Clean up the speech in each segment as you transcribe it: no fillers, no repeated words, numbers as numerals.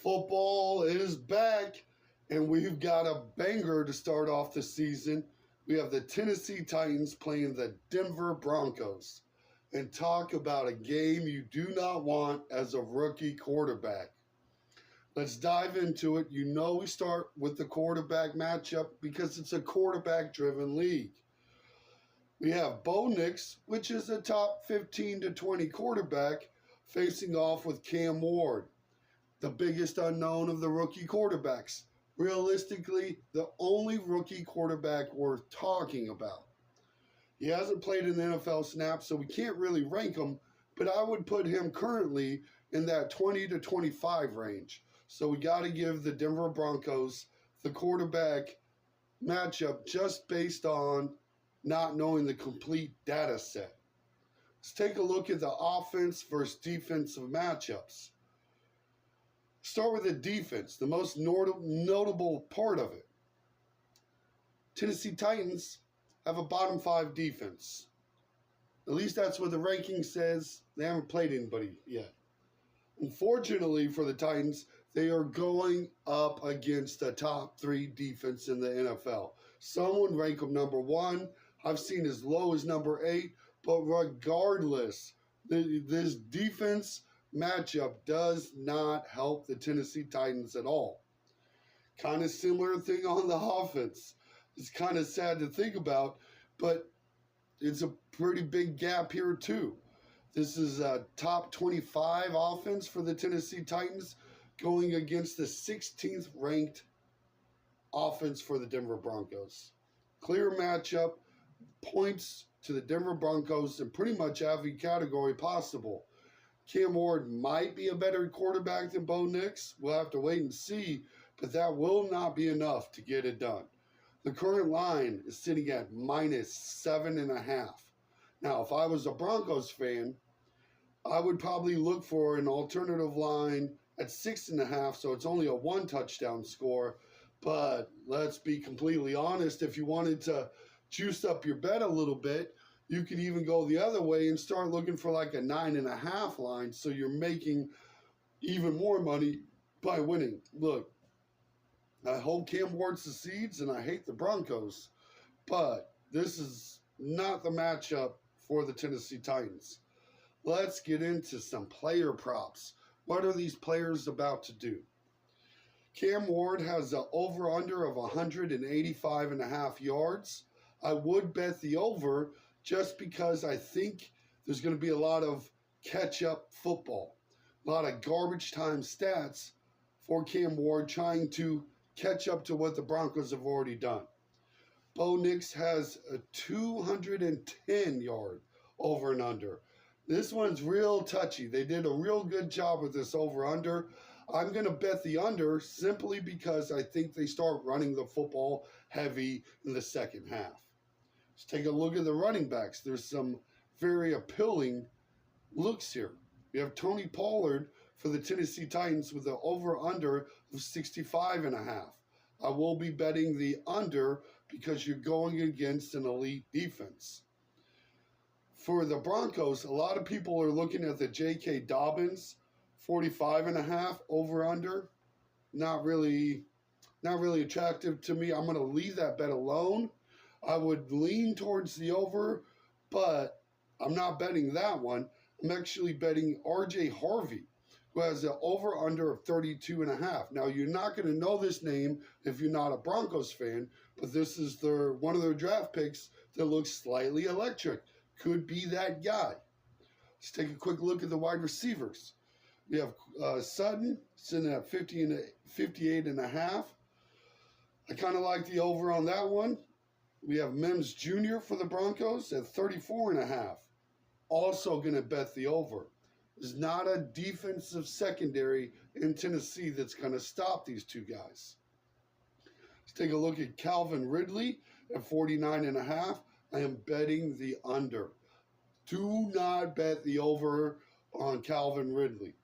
Football is back, and we've got a banger to start off the season. We have the Tennessee Titans playing the Denver Broncos. And talk about a game you do not want as a rookie quarterback. Let's dive into it. You know we start with the quarterback matchup because it's a quarterback-driven league. We have Bo Nix, which is a top 15 to 20 quarterback, facing off with Cam Ward, the biggest unknown of the rookie quarterbacks. Realistically, the only rookie quarterback worth talking about. He hasn't played an NFL snap, so we can't really rank him, but I would put him currently in that 20 to 25 range. So we got to give the Denver Broncos the quarterback matchup just based on not knowing the complete data set. Let's take a look at the offense versus defensive matchups. Start with the defense, the most notable part of it. Tennessee Titans have a bottom 5 defense. At least that's what the ranking says. They haven't played anybody yet. Unfortunately for the Titans, they are going up against the top 3 defense in the NFL. Some would rank them number 1. I've seen as low as number 8. But regardless, this defense matchup does not help the Tennessee Titans at all. Kind of similar thing on the offense. It's kind of sad to think about, but it's a pretty big gap here too. This is a top 25 offense for the Tennessee Titans going against the 16th ranked offense for the Denver Broncos. Clear matchup, points to the Denver Broncos in pretty much every category possible. Cam Ward might be a better quarterback than Bo Nix. We'll have to wait and see, but that will not be enough to get it done. The current line is sitting at -7.5. Now, if I was a Broncos fan, I would probably look for an alternative line at 6.5, so it's only a 1 touchdown score. But let's be completely honest, if you wanted to juice up your bet a little bit, you could even go the other way and start looking for like a 9.5 line, so you're making even more money by winning. Look, I hope Cam Ward succeeds, and I hate the Broncos, but this is not the matchup for the Tennessee Titans. Let's get into some player props. What are these players about to do? Cam Ward has an over-under of 185.5 yards. I would bet the over just because I think there's going to be a lot of catch-up football, a lot of garbage time stats for Cam Ward trying to catch up to what the Broncos have already done. Bo Nix has a 210-yard over and under. This one's real touchy. They did a real good job with this over-under. I'm going to bet the under simply because I think they start running the football heavy in the second half. Let's take a look at the running backs. There's some very appealing looks here. We have Tony Pollard for the Tennessee Titans with an over-under of 65.5. I will be betting the under because you're going against an elite defense. For the Broncos, a lot of people are looking at the J.K. Dobbins 45.5 over-under. Not really attractive to me. I'm going to leave that bet alone. I would lean towards the over, but I'm not betting that one. I'm actually betting R.J. Harvey, who has an over-under of 32.5. Now, you're not going to know this name if you're not a Broncos fan, but this is one of their draft picks that looks slightly electric. Could be that guy. Let's take a quick look at the wide receivers. We have Sutton sitting at 58.5. I kind of like the over on that one. We have Mims Jr. for the Broncos at 34.5. Also going to bet the over. There's not a defensive secondary in Tennessee that's going to stop these two guys. Let's take a look at Calvin Ridley at 49.5. I am betting the under. Do not bet the over on Calvin Ridley.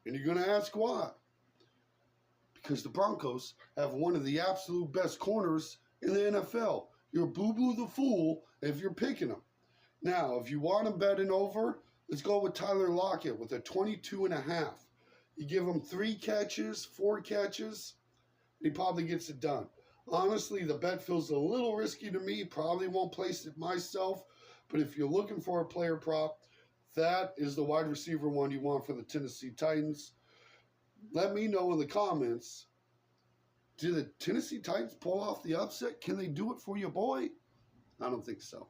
And you're going to ask why. Because the Broncos have one of the absolute best corners in the NFL. You're boo-boo the fool if you're picking them. Now, if you want to bet an over, let's go with Tyler Lockett with a 22.5. You give him 3 catches, 4 catches, he probably gets it done. Honestly, the bet feels a little risky to me. Probably won't place it myself. But if you're looking for a player prop, that is the wide receiver one you want for the Tennessee Titans. Let me know in the comments, do the Tennessee Titans pull off the upset? Can they do it for your boy? I don't think so.